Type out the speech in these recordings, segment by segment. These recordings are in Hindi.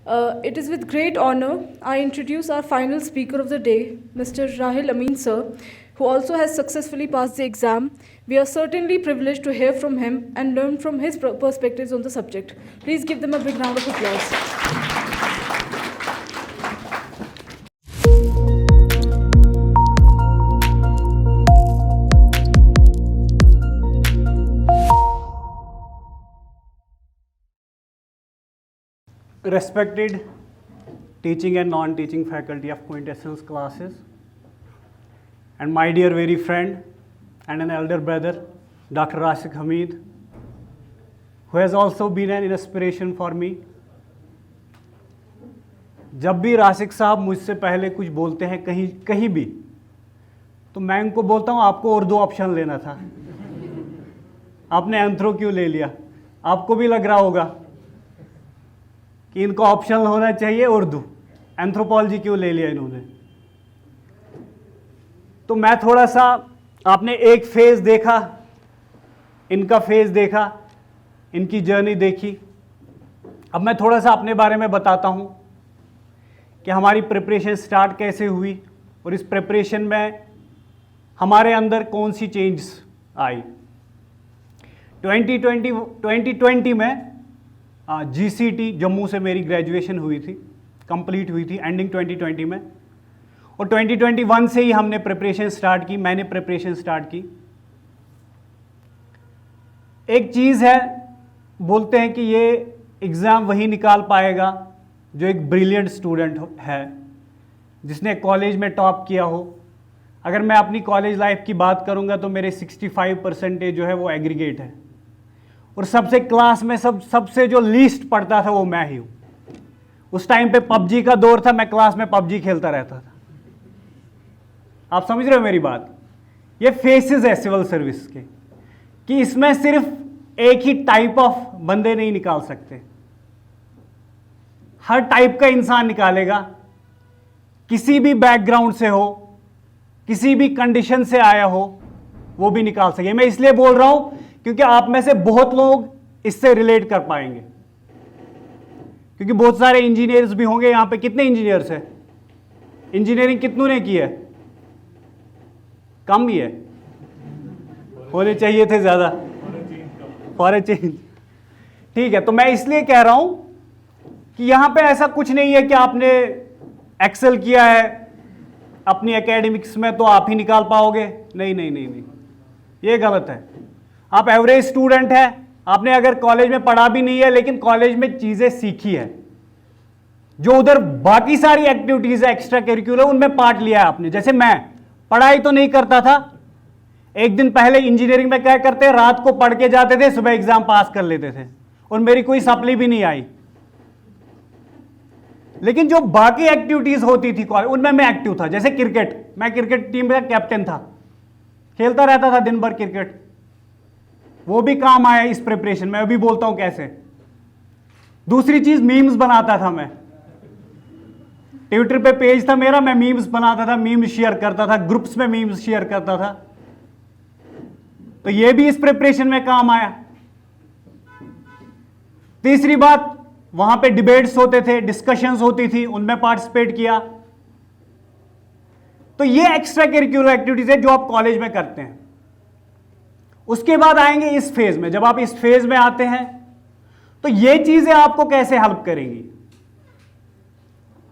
It is with great honor I introduce our final speaker of the day, Mr. Rahil Amin sir, who also has successfully passed the exam. We are certainly privileged to hear from him and learn from his perspectives on the subject. Please give them a big round of applause. Respected teaching and non-teaching faculty of Quintessence classes, and my dear very friend and an elder brother, Dr. Rashik Hamid, who has also been an inspiration for me. जब भी राशिक साहब मुझसे पहले कुछ बोलते हैं कहीं भी, तो मैं उनको बोलता हूँ आपको और 2 ऑप्शन लेना था, आपने एंथ्रो क्यों ले लिया? आपको भी लग रहा होगा कि इनको ऑप्शनल होना चाहिए उर्दू, एंथ्रोपोलॉजी क्यों ले लिया इन्होंने? तो मैं थोड़ा सा, आपने एक फेज देखा, इनका फेज देखा, इनकी जर्नी देखी। अब मैं थोड़ा सा अपने बारे में बताता हूँ कि हमारी प्रिपरेशन स्टार्ट कैसे हुई और इस प्रिपरेशन में हमारे अंदर कौन सी चेंज आई। 2020 में GCT जम्मू से मेरी ग्रेजुएशन हुई थी, कंप्लीट हुई थी एंडिंग 2020 में, और 2021 से ही हमने प्रिपरेशन स्टार्ट की, मैंने प्रिपरेशन स्टार्ट की। एक चीज़ है, बोलते हैं कि ये एग्ज़ाम वही निकाल पाएगा जो एक ब्रिलियंट स्टूडेंट है, जिसने कॉलेज में टॉप किया हो। अगर मैं अपनी कॉलेज लाइफ की बात करूंगा तो मेरे 65% जो है वो एग्रीगेट है, और सबसे क्लास में सबसे जो लीस्ट पढ़ता था वो मैं ही हूँ। उस टाइम पे पबजी का दौर था, मैं क्लास में पबजी खेलता रहता था। आप समझ रहे हो मेरी बात? ये फेसेस है सिविल सर्विस के, कि इसमें सिर्फ एक ही टाइप ऑफ बंदे नहीं निकाल सकते, हर टाइप का इंसान निकालेगा, किसी भी बैकग्राउंड से हो, किसी भी कंडीशन से आया हो, वो भी निकाल सके। मैं इसलिए बोल रहा हूं क्योंकि आप में से बहुत लोग इससे रिलेट कर पाएंगे, क्योंकि बहुत सारे इंजीनियर्स भी होंगे यहां पे। कितने इंजीनियर्स हैं? इंजीनियरिंग कितनों ने की है? कम ही है, होने चाहिए थे ज्यादा, फॉर ए चेंज। ठीक है, तो मैं इसलिए कह रहा हूं कि यहां पे ऐसा कुछ नहीं है कि आपने एक्सेल किया है अपनी एकेडमिक्स में तो आप ही निकाल पाओगे। नहीं नहीं नहीं नहीं, ये गलत है। आप एवरेज स्टूडेंट है, आपने अगर कॉलेज में पढ़ा भी नहीं है लेकिन कॉलेज में चीजें सीखी है, जो उधर बाकी सारी एक्टिविटीज है एक्स्ट्रा करिकुलर, उनमें पार्ट लिया है आपने। जैसे मैं पढ़ाई तो नहीं करता था, एक दिन पहले इंजीनियरिंग में क्या करते, रात को पढ़ के जाते थे, सुबह एग्जाम पास कर लेते थे, और मेरी कोई सप्ली भी नहीं आई। लेकिन जो बाकी एक्टिविटीज होती थी कॉलेज, उनमें मैं एक्टिव था। जैसे क्रिकेट, मैं क्रिकेट टीम का कैप्टन था, खेलता रहता था दिन भर क्रिकेट, वो भी काम आया इस प्रिपरेशन में। अभी बोलता हूं कैसे। दूसरी चीज, मीम्स बनाता था मैं, ट्विटर पे पेज था मेरा, मैं मीम्स बनाता था, मीम्स शेयर करता था, ग्रुप्स में मीम्स शेयर करता था, तो ये भी इस प्रिपरेशन में काम आया। तीसरी बात, वहां पे डिबेट्स होते थे, डिस्कशंस होती थी, उनमें पार्टिसिपेट किया। तो ये एक्स्ट्रा करिकुलर एक्टिविटीज है जो आप कॉलेज में करते हैं। उसके बाद आएंगे इस फेज में। जब आप इस फेज में आते हैं तो ये चीजें आपको कैसे हेल्प करेंगी।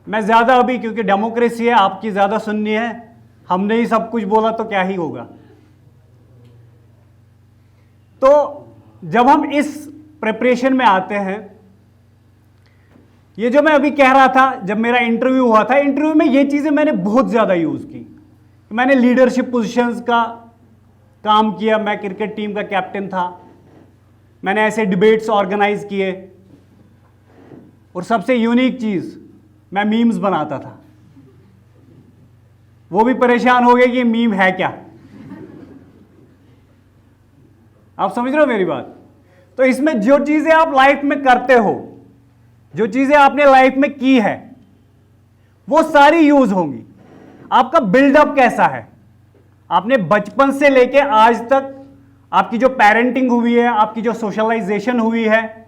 मैं ज्यादा अभी, क्योंकि डेमोक्रेसी है, आपकी ज्यादा सुननी है, हमने ही सब कुछ बोला तो क्या ही होगा। तो जब हम इस प्रिपरेशन में आते हैं, ये जो मैं अभी कह रहा था, जब मेरा इंटरव्यू हुआ था, इंटरव्यू में ये चीजें मैंने बहुत ज्यादा यूज की। मैंने लीडरशिप पोजीशंस का काम किया, मैं क्रिकेट टीम का कैप्टन था, मैंने ऐसे डिबेट्स ऑर्गेनाइज किए, और सबसे यूनिक चीज, मैं मीम्स बनाता था। वो भी परेशान हो गए कि मीम है क्या। आप समझ रहे हो मेरी बात? तो इसमें जो चीजें आप लाइफ में करते हो, जो चीजें आपने लाइफ में की है, वो सारी यूज होंगी। आपका बिल्डअप कैसा है, आपने बचपन से लेके आज तक आपकी जो पेरेंटिंग हुई है, आपकी जो सोशलाइजेशन हुई है,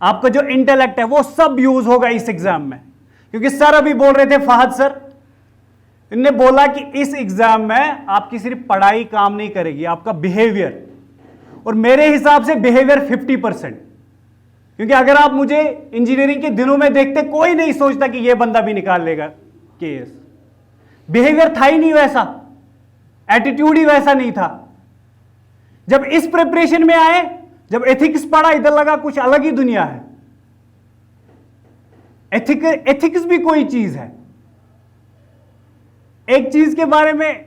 आपका जो इंटेलेक्ट है वो सब यूज होगा इस एग्जाम में। क्योंकि सर अभी बोल रहे थे, फहद सर इनने बोला कि इस एग्जाम में आपकी सिर्फ पढ़ाई काम नहीं करेगी, आपका बिहेवियर, और मेरे हिसाब से बिहेवियर 50%। क्योंकि अगर आप मुझे इंजीनियरिंग के दिनों में देखते, कोई नहीं सोचता कि यह बंदा भी निकाल लेगा केएस। बिहेवियर था ही नहीं वैसा, एटीट्यूड ही वैसा नहीं था। जब इस प्रिपरेशन में आए, जब एथिक्स पढ़ा, इधर लगा कुछ अलग ही दुनिया है। एथिक्स भी कोई चीज है। एक चीज के बारे में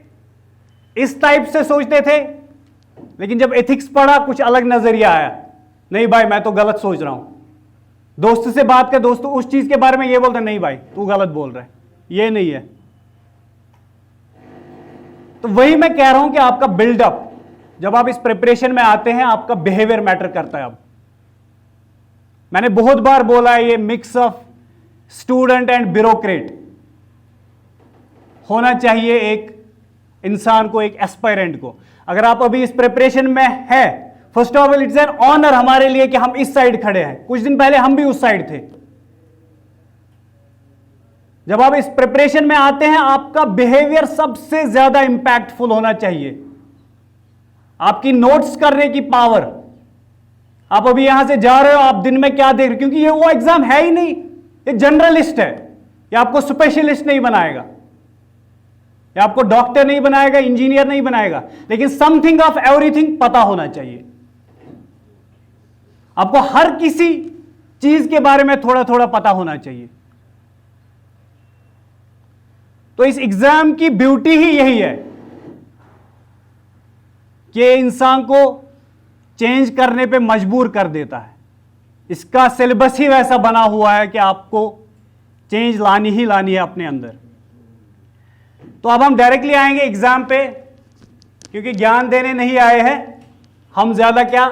इस टाइप से सोचते थे, लेकिन जब एथिक्स पढ़ा कुछ अलग नजरिया आया। नहीं भाई मैं तो गलत सोच रहा हूं। दोस्त से बात कर, दोस्त उस चीज के बारे में ये बोलते नहीं भाई तू गलत बोल रहा है, ये नहीं है। तो वही मैं कह रहा हूं कि आपका बिल्डअप, जब आप इस प्रिपरेशन में आते हैं, आपका बिहेवियर मैटर करता है। अब मैंने बहुत बार बोला है, ये mix of student and bureaucrat होना चाहिए एक इंसान को, एक एस्पायरेंट को। अगर आप अभी इस प्रिपरेशन में है, first of all it's an honour हमारे लिए कि हम इस साइड खड़े हैं। कुछ दिन पहले हम भी उस साइड थे। जब आप इस प्रिपरेशन में आते हैं, आपका बिहेवियर सबसे ज्यादा इंपैक्टफुल होना चाहिए। आपकी नोट्स करने की पावर, आप अभी यहां से जा रहे हो, आप दिन में क्या देख रहे हो, क्योंकि ये वो एग्जाम है ही नहीं, ये जनरलिस्ट है। ये आपको स्पेशलिस्ट नहीं बनाएगा, ये आपको डॉक्टर नहीं बनाएगा, इंजीनियर नहीं बनाएगा, लेकिन समथिंग ऑफ एवरीथिंग पता होना चाहिए। आपको हर किसी चीज के बारे में थोड़ा थोड़ा पता होना चाहिए। तो इस एग्जाम की ब्यूटी ही यही है कि इंसान को चेंज करने पे मजबूर कर देता है। इसका सिलेबस ही वैसा बना हुआ है कि आपको चेंज लानी ही लानी है अपने अंदर। तो अब हम डायरेक्टली आएंगे एग्जाम पे, क्योंकि ज्ञान देने नहीं आए हैं हम। ज्यादा क्या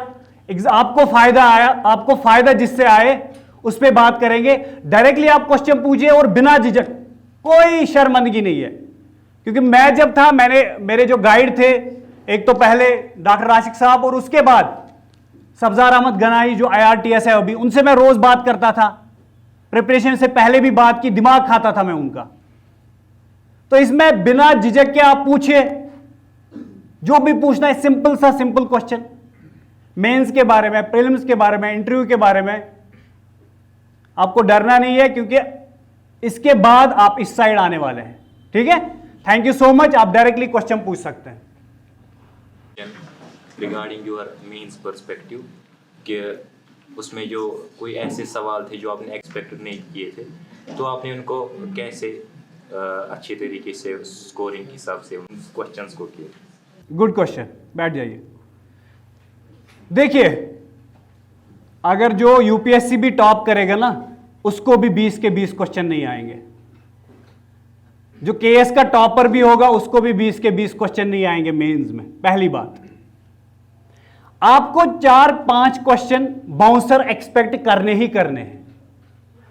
आपको फायदा आया, आपको फायदा जिससे आए उस पर बात करेंगे। डायरेक्टली आप क्वेश्चन पूछिए और बिना झिझक, कोई शर्मिंदगी नहीं है। क्योंकि मैं जब था, मेरे जो गाइड थे, एक तो पहले डॉक्टर आशिक साहब और उसके बाद सब्जार अहमद गनाई जो IRTS है अभी, उनसे मैं रोज बात करता था। प्रिपरेशन से पहले भी बात की, दिमाग खाता था मैं उनका। तो इसमें बिना झिझक के आप पूछिए, जो भी पूछना है, सिंपल सा सिंपल क्वेश्चन, मेंस के बारे में, प्रीलिम्स के बारे में, इंटरव्यू के बारे में। आपको डरना नहीं है, क्योंकि इसके बाद आप इस साइड आने वाले हैं। ठीक है, थैंक यू सो मच। आप डायरेक्टली क्वेश्चन पूछ सकते हैं। रिगार्डिंग योर मीन्स पर्सपेक्टिव, कि उसमें जो कोई ऐसे सवाल थे जो आपने एक्सपेक्ट नहीं किए थे, तो आपने उनको कैसे अच्छे तरीके से स्कोरिंग के हिसाब से उन क्वेश्चंस को किए? गुड क्वेश्चन, बैठ जाइए। देखिए, अगर जो यूपीएससी भी टॉप करेगा ना, उसको भी 20 के 20 क्वेश्चन नहीं आएंगे। जो केएस का टॉपर भी होगा, उसको भी 20 के 20 क्वेश्चन नहीं आएंगे मेंस में। पहली बात, आपको 4-5 क्वेश्चन बाउंसर एक्सपेक्ट करने ही करने हैं।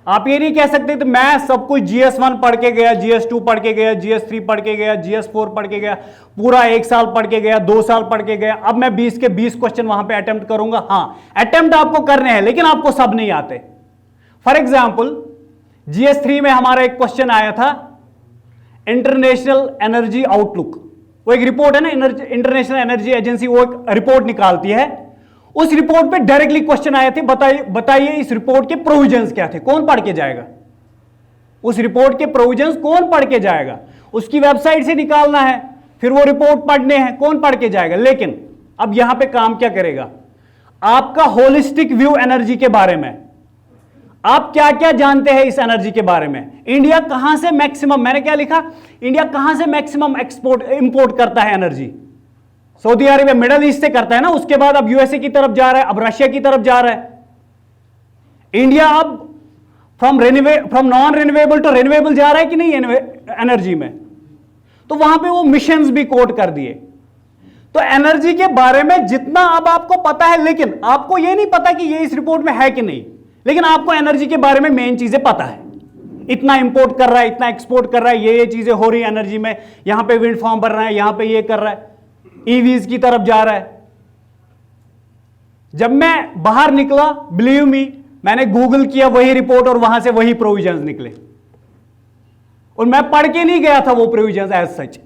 आप ये नहीं कह सकते तो मैं सब कुछ GS1 पढ़ के गया, GS2 पढ़ के गया, GS3 पढ़ के गया, GS4 पढ़ के गया, पूरा 1 साल पढ़ के गया, 2 साल पढ़ के गया, अब मैं 20 के 20 क्वेश्चन वहां पे अटेम्प्ट करूंगा। हाँ, अटेम्प्ट आपको करने हैं, लेकिन आपको सब नहीं आते। फॉर एग्जाम्पल, GS3 में हमारा एक क्वेश्चन आया था, इंटरनेशनल एनर्जी आउटलुक। वो एक रिपोर्ट है ना, इंटरनेशनल एनर्जी एजेंसी वो एक रिपोर्ट निकालती है। उस रिपोर्ट पे डायरेक्टली क्वेश्चन आए थे, बताइए इस रिपोर्ट के प्रोविजंस क्या थे। कौन पढ़ के जाएगा? उस रिपोर्ट के प्रोविजंस कौन पढ़ के जाएगा? उसकी वेबसाइट से निकालना है, फिर वो रिपोर्ट पढ़ने हैं, कौन पढ़ के जाएगा? लेकिन अब यहां पे काम क्या करेगा? आपका होलिस्टिक व्यू एनर्जी के बारे में, आप क्या क्या जानते हैं इस एनर्जी के बारे में? इंडिया कहां से मैक्सिमम, मैंने क्या लिखा, इंडिया कहां से मैक्सिमम इंपोर्ट करता है energy? Saudi Arabia, middle east से करता है ना, उसके बाद अब यूएसए की तरफ जा रहा है, अब रशिया की तरफ जा रहा है। इंडिया अब from non renewable to renewable जा रहा है कि नहीं एनर्जी में? तो वहां पे वो मिशंस भी कोट कर दिए। तो एनर्जी के बारे में जितना अब आपको पता है, लेकिन आपको ये नहीं पता कि ये इस रिपोर्ट में है कि नहीं, लेकिन आपको एनर्जी के बारे में मेन चीजें पता है। इतना इंपोर्ट कर रहा है, इतना एक्सपोर्ट कर रहा है, ये चीजें हो रही है एनर्जी में, यहां पे विंड फार्म बन रहा है, यहां पे ये कर रहा है, ईवीज की तरफ जा रहा है। जब मैं बाहर निकला, बिलीव मी, मैंने गूगल किया वही रिपोर्ट और वहां से वही प्रोविजंस निकले, और मैं पढ़ के नहीं गया था वो प्रोविजंस एज सच।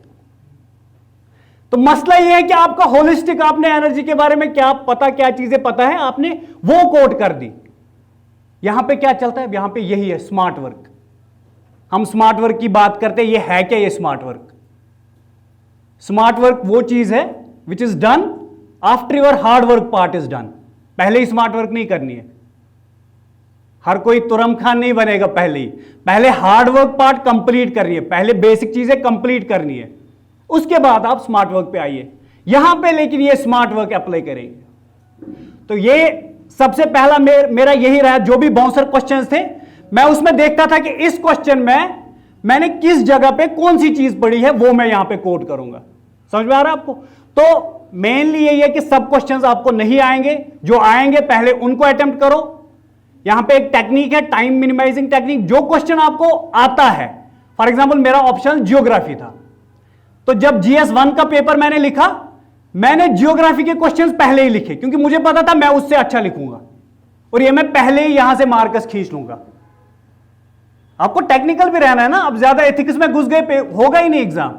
तो मसला ये है कि आपका होलिस्टिक, आपने एनर्जी के बारे में क्या पता, क्या चीजें पता है, आपने वो कोट कर दी। यहां पे क्या चलता है, यहां पे यही है स्मार्ट वर्क। हम स्मार्ट वर्क की बात करते हैं, ये है क्या ये स्मार्ट वर्क? स्मार्ट वर्क वो चीज है which is done after your hard work part is done. पहले ही स्मार्ट वर्क नहीं करनी है। हर कोई तुरम खान नहीं बनेगा पहले ही, पहले हार्ड वर्क पार्ट कंप्लीट करनी है, पहले बेसिक चीजें कंप्लीट करनी है, उसके बाद आप स्मार्ट वर्क पे आइए। यहां पे लेकिन ये स्मार्ट वर्क अप्लाई करेंगे। तो ये सबसे पहला मेरा यही रहा, जो भी बाउंसर क्वेश्चंस थे मैं उसमें देखता था कि इस क्वेश्चन में मैंने किस जगह पे कौन सी चीज पढ़ी है, वो मैं यहां पे कोट करूंगा। समझ में आ रहा है आपको? तो मेनली यही है कि सब क्वेश्चंस आपको नहीं आएंगे, जो आएंगे पहले उनको अटेम्प्ट करो। यहां पे एक टेक्निक है टाइम मिनिमाइजिंग टेक्निक। जो क्वेश्चन आपको आता है, फॉर एग्जांपल मेरा ऑप्शन जियोग्राफी था, तो जब जीएस 1 का पेपर मैंने लिखा, मैंने जियोग्राफी के क्वेश्चंस पहले ही लिखे, क्योंकि मुझे पता था मैं उससे अच्छा लिखूंगा और ये मैं पहले ही यहां से मार्कस खींच लूंगा। आपको टेक्निकल भी रहना है ना, अब ज्यादा एथिक्स में घुस गए होगा ही नहीं एग्जाम।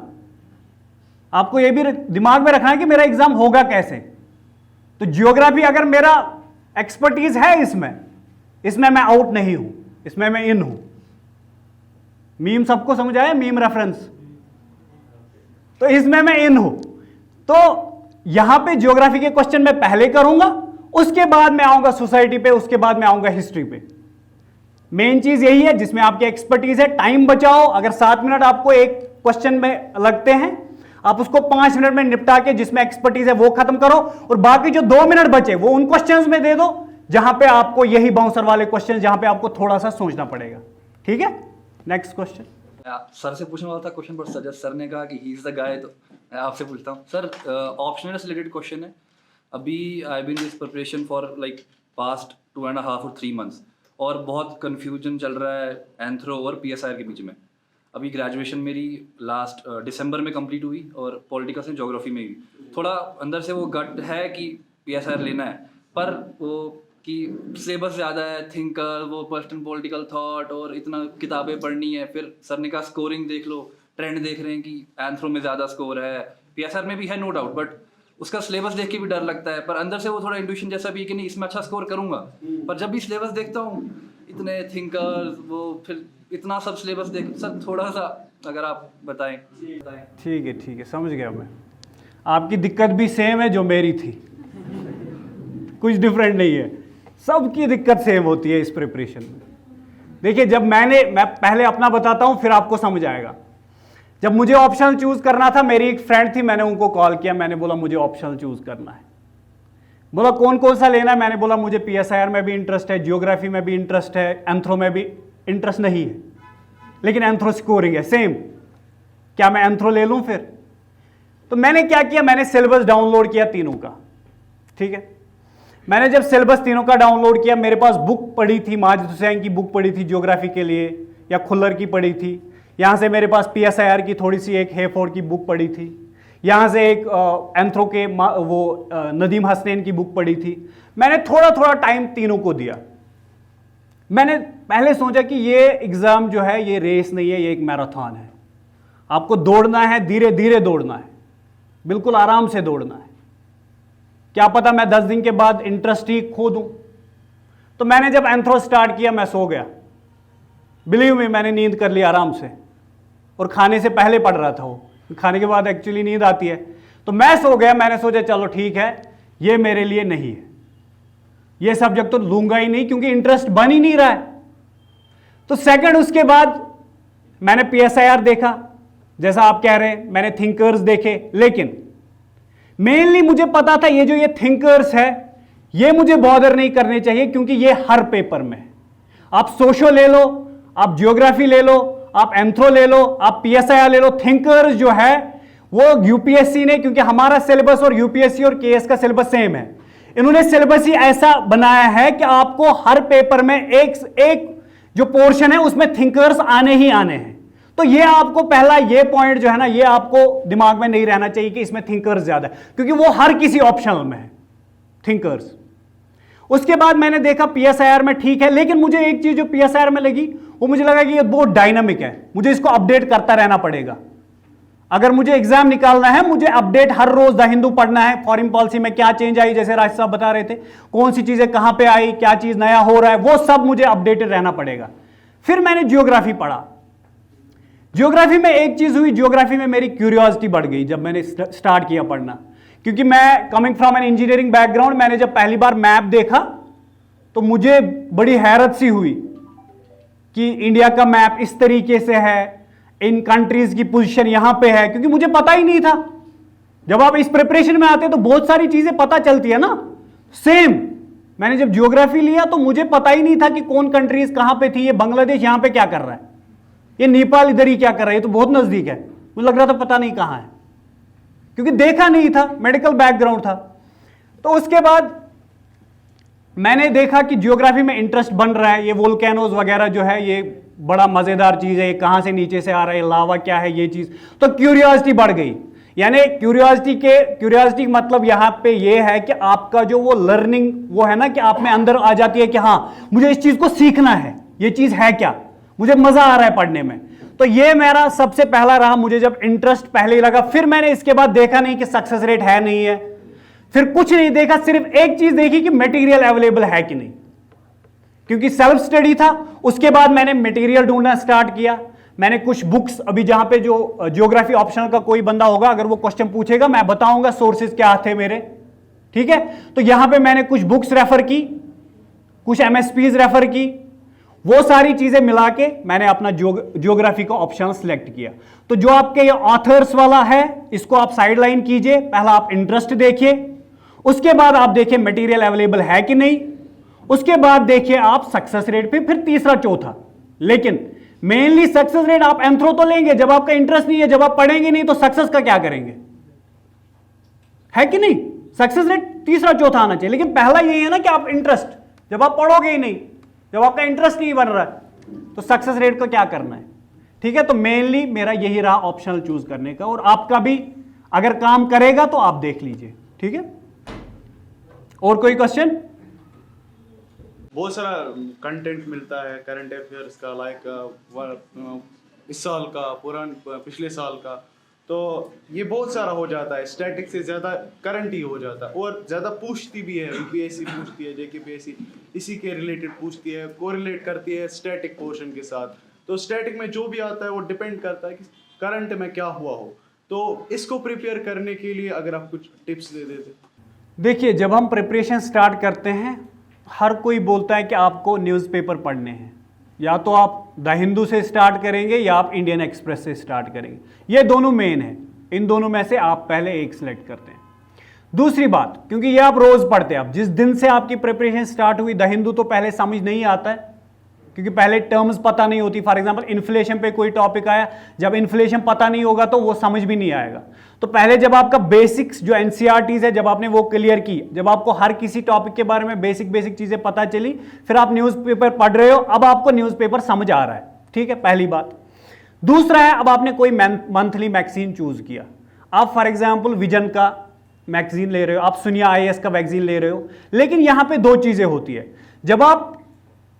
आपको ये भी दिमाग में रखना है कि मेरा एग्जाम होगा कैसे। तो जियोग्राफी अगर मेरा एक्सपर्टीज है इसमें मैं आउट नहीं हूं, इसमें मैं इन हूं। मीम सबको समझ आया? मीम रेफरेंस, तो इसमें मैं इन हूं। तो यहां पे ज्योग्राफी के क्वेश्चन मैं पहले करूंगा, उसके बाद मैं आऊंगा सोसाइटी पे, उसके बाद मैं आऊंगा हिस्ट्री पे। मेन चीज यही है जिसमें आपकी एक्सपर्टीज है। टाइम बचाओ। अगर 7 मिनट आपको एक क्वेश्चन में लगते हैं, आप उसको 5 मिनट में निपटा के जिसमें एक्सपर्टीज है वो खत्म करो, और बाकी जो 2 मिनट बचे वो उन क्वेश्चंस में दे दो जहां पे आपको यही बाउंसर वाले क्वेश्चन, जहां पे आपको थोड़ा सा सोचना पड़ेगा। ठीक है, नेक्स्ट क्वेश्चन। सर से पूछने वाला था क्वेश्चन, पर सर ने कहा कि ही इज द गाय, तो मैं आपसे पूछता हूँ। सर, ऑप्शनल से रिलेटेड क्वेश्चन है। अभी I been this preparation for like past 2.5 और 3 मंथ्स, और बहुत कन्फ्यूजन चल रहा है एंथ्रो और पीएसआईआर के बीच में। अभी ग्रेजुएशन मेरी लास्ट दिसंबर में कंप्लीट हुई, और पॉलिटिकल से ज्योग्राफी में हुई। थोड़ा अंदर से वो गट है कि पीएसआईआर लेना है, पर वो कि सिलेबस ज़्यादा है, थिंकर, वो पर्सनल पॉलिटिकल थॉट, और इतना किताबें पढ़नी है। फिर सर ने कहा स्कोरिंग देख लो, ट्रेंड देख रहे हैं कि एंथ्रो में ज़्यादा स्कोर है, पीएसआर में भी है नो डाउट, बट उसका सिलेबस देख के भी डर लगता है। पर अंदर से वो थोड़ा इंट्यूशन जैसा भी है कि नहीं इसमें अच्छा स्कोर करूँगा। पर जब भी सिलेबस देखता हूँ, इतने थिंकर्स, वो फिर इतना सब सिलेबस देख, सर थोड़ा सा अगर आप बताएं। ठीक है, समझ गया मैं। आपकी दिक्कत भी सेम है जो मेरी थी, कुछ डिफरेंट नहीं है। सबकी दिक्कत सेम होती है इस प्रिपरेशन में। देखिए, जब मैं पहले अपना बताता हूं, फिर आपको समझ आएगा। जब मुझे ऑप्शनल चूज करना था, मेरी एक फ्रेंड थी, मैंने उनको कॉल किया, मैंने बोला मुझे ऑप्शनल चूज करना है। बोला कौन कौन सा लेना है? मैंने बोला मुझे पीएसआईआर में भी इंटरेस्ट है, जियोग्राफी में भी इंटरेस्ट है, एंथ्रो में भी इंटरेस्ट नहीं है, लेकिन एंथ्रो स्कोरिंग है सेम, क्या मैं एंथ्रो ले लूं? फिर तो मैंने क्या किया, मैंने सिलेबस डाउनलोड किया तीनों का। ठीक है, मैंने जब सिलेबस तीनों का डाउनलोड किया, मेरे पास बुक पड़ी थी, माजिद हुसैन की बुक पड़ी थी ज्योग्राफी के लिए, या खुल्लर की पड़ी थी। यहाँ से मेरे पास पीएसआईआर की थोड़ी सी एक हेफोर्ड की बुक पड़ी थी। यहाँ से एक एंथ्रो के वो नदीम हसनैन की बुक पड़ी थी। मैंने थोड़ा थोड़ा टाइम तीनों को दिया। मैंने पहले सोचा कि ये एग्ज़ाम जो है ये रेस नहीं है, ये एक मैराथन है। आपको दौड़ना है, धीरे धीरे दौड़ना है, बिल्कुल आराम से दौड़ना है। क्या पता मैं 10 दिन के बाद इंटरेस्ट ही खो दूं। तो मैंने जब एंथ्रो स्टार्ट किया, मैं सो गया। बिलीव मी, मैंने नींद कर ली आराम से, और खाने से पहले पढ़ रहा था वो, खाने के बाद एक्चुअली नींद आती है। तो मैं सो गया। मैंने सोचा चलो ठीक है, ये मेरे लिए नहीं है, ये सब्जेक्ट तो लूंगा ही नहीं, क्योंकि इंटरेस्ट बन ही नहीं रहा है। तो सेकंड, उसके बाद मैंने पीएसआईआर देखा, जैसा आप कह रहे हैं, मैंने थिंकर्स देखे, लेकिन मेनली मुझे पता था ये जो ये थिंकर्स है ये मुझे बॉदर नहीं करने चाहिए, क्योंकि ये हर पेपर में है। आप सोशो ले लो, आप जियोग्राफी ले लो, आप एंथ्रो ले लो, आप पीएसआईआर ले लो, थिंकर्स जो है वो यूपीएससी ने, क्योंकि हमारा सिलेबस और यूपीएससी और केएस का सिलेबस सेम है, इन्होंने सिलेबस ही ऐसा बनाया है कि आपको हर पेपर में एक जो पोर्शन है उसमें थिंकर्स आने ही आने हैं। तो ये आपको पहला ये पॉइंट जो है ना, ये आपको दिमाग में नहीं रहना चाहिए कि इसमें थिंकर्स ज्यादा है, क्योंकि वो हर किसी ऑप्शनल में है थिंकर्स। उसके बाद मैंने देखा PSIR में ठीक है, लेकिन मुझे एक चीज जो PSIR में लगी वो मुझे लगा कि ये बहुत डायनामिक है, मुझे इसको अपडेट करता रहना पड़ेगा। अगर मुझे एग्जाम निकालना है, मुझे अपडेट हर रोज द हिंदू पढ़ना है, फॉरेन पॉलिसी में क्या चेंज आई, जैसे राज साहब बता रहे थे, कौन सी चीजें कहां पे आई, क्या चीज नया हो रहा है, वो सब मुझे अपडेटेड रहना पड़ेगा। फिर मैंने जियोग्राफी पढ़ा। जियोग्राफी में एक चीज हुई, जियोग्राफी में मेरी क्यूरियोसिटी बढ़ गई जब मैंने स्टार्ट किया पढ़ना, क्योंकि मैं coming from an engineering background, मैंने जब पहली बार मैप देखा तो मुझे बड़ी हैरत सी हुई कि इंडिया का मैप इस तरीके से है, इन कंट्रीज की पोजीशन यहां पे है, क्योंकि मुझे पता ही नहीं था। जब आप इस प्रिपरेशन में आते हैं तो बहुत सारी चीजें पता चलती है ना। सेम मैंने जब ज्योग्राफी लिया तो मुझे पता ही नहीं था कि कौन कंट्रीज कहां पे थी, ये बांग्लादेश यहां पे क्या कर रहा है, ये नेपाल इधर ही क्या कर रहा है, ये तो बहुत नजदीक है। मुझे लग रहा था पता नहीं कहां है, क्योंकि देखा नहीं था, मेडिकल बैकग्राउंड था। तो उसके बाद मैंने देखा कि ज्योग्राफी में इंटरेस्ट बन रहा है, ये वोल्केनोज वगैरह जो है ये बड़ा मजेदार चीज है, ये कहां से नीचे से आ रहा है, लावा क्या है, ये चीज, तो क्यूरियोसिटी बढ़ गई। यानी क्यूरियोसिटी मतलब यहां पे ये है कि आपका जो वो लर्निंग वो है ना, कि आप में अंदर आ जाती है कि हाँ मुझे इस चीज को सीखना है, ये चीज है क्या, मुझे मजा आ रहा है पढ़ने में। तो ये मेरा सबसे पहला रहा, मुझे जब इंटरेस्ट पहले ही लगा। फिर मैंने इसके बाद देखा नहीं कि सक्सेस रेट है नहीं है, फिर कुछ नहीं देखा, सिर्फ एक चीज देखी कि मटेरियल अवेलेबल है कि नहीं, क्योंकि सेल्फ स्टडी था। उसके बाद मैंने मटेरियल ढूंढना स्टार्ट किया। मैंने कुछ बुक्स, अभी जहां पे जो ज्योग्राफी ऑप्शनल का कोई बंदा होगा, अगर वो क्वेश्चन पूछेगा मैं बताऊंगा सोर्सेज क्या थे मेरे, ठीक है। तो यहां पे मैंने कुछ बुक्स रेफर की, कुछ MSPs रेफर की, वो सारी चीजें मिला के मैंने अपना ज्योग्राफी का ऑप्शन सिलेक्ट किया। तो जो आपके ये ऑथर्स वाला है इसको आप साइडलाइन कीजिए, पहला आप इंटरेस्ट देखिए, उसके बाद आप देखिए मटेरियल अवेलेबल है कि नहीं, उसके बाद देखिए आप सक्सेस रेट पे, फिर तीसरा चौथा। लेकिन मेनली सक्सेस रेट आप एंथ्रो तो लेंगे, जब आपका इंटरेस्ट नहीं है, जब आप पढ़ेंगे नहीं तो सक्सेस का क्या करेंगे, है कि नहीं। सक्सेस रेट तीसरा चौथा आना चाहिए, लेकिन पहला यही है ना कि आप इंटरेस्ट, जब आप पढ़ोगे ही नहीं, जब आपका इंटरेस्ट नहीं बन रहा है तो सक्सेस रेट को क्या करना है, ठीक है। तो मेनली मेरा यही रहा ऑप्शनल चूज करने का, और आपका भी अगर काम करेगा तो आप देख लीजिए, ठीक है। और कोई क्वेश्चन? बहुत सारा कंटेंट मिलता है करंट अफेयर्स का, लाइक इस साल का, पिछले साल का, तो ये बहुत सारा हो जाता है, स्टैटिक से ज़्यादा करंट ही हो जाता है, और ज़्यादा पूछती भी है, UPSC पूछती है, JKPSC इसी के रिलेटेड पूछती है, कोरिलेट करती है स्टैटिक पोर्शन के साथ। तो स्टैटिक में जो भी आता है वो डिपेंड करता है कि करंट में क्या हुआ हो। तो इसको प्रिपेयर करने के लिए अगर आप कुछ टिप्स दे देते। देखिए, जब हम प्रिपरेशन स्टार्ट करते हैं, हर कोई बोलता है कि आपको न्यूज़पेपर पढ़ने हैं, या तो आप द हिंदू से स्टार्ट करेंगे या आप इंडियन एक्सप्रेस से स्टार्ट करेंगे, ये दोनों मेन है। इन दोनों में से आप पहले एक सिलेक्ट करते हैं। दूसरी बात, क्योंकि ये आप रोज पढ़ते हैं, आप जिस दिन से आपकी प्रिपरेशन स्टार्ट हुई, द हिंदू तो पहले समझ नहीं आता है, क्योंकि पहले टर्म्स पता नहीं होती। फॉर एग्जांपल इन्फ्लेशन पे कोई टॉपिक आया, जब इन्फ्लेशन पता नहीं होगा तो वो समझ भी नहीं आएगा। तो पहले जब आपका बेसिक्स जो NCERTs है, जब आपने वो क्लियर की, जब आपको हर किसी टॉपिक के बारे में बेसिक चीजें पता चली, फिर आप न्यूज़पेपर पढ़ रहे हो, अब आपको न्यूज़पेपर समझ आ रहा है, ठीक है, पहली बात। दूसरा है, अब आपने कोई मंथली मैगजीन चूज किया, आप फॉर एग्जाम्पल विजन का मैगजीन ले रहे हो, आप सुनिया IAS का मैगजीन ले रहे हो। लेकिन यहां पे दो चीजें होती है, जब आप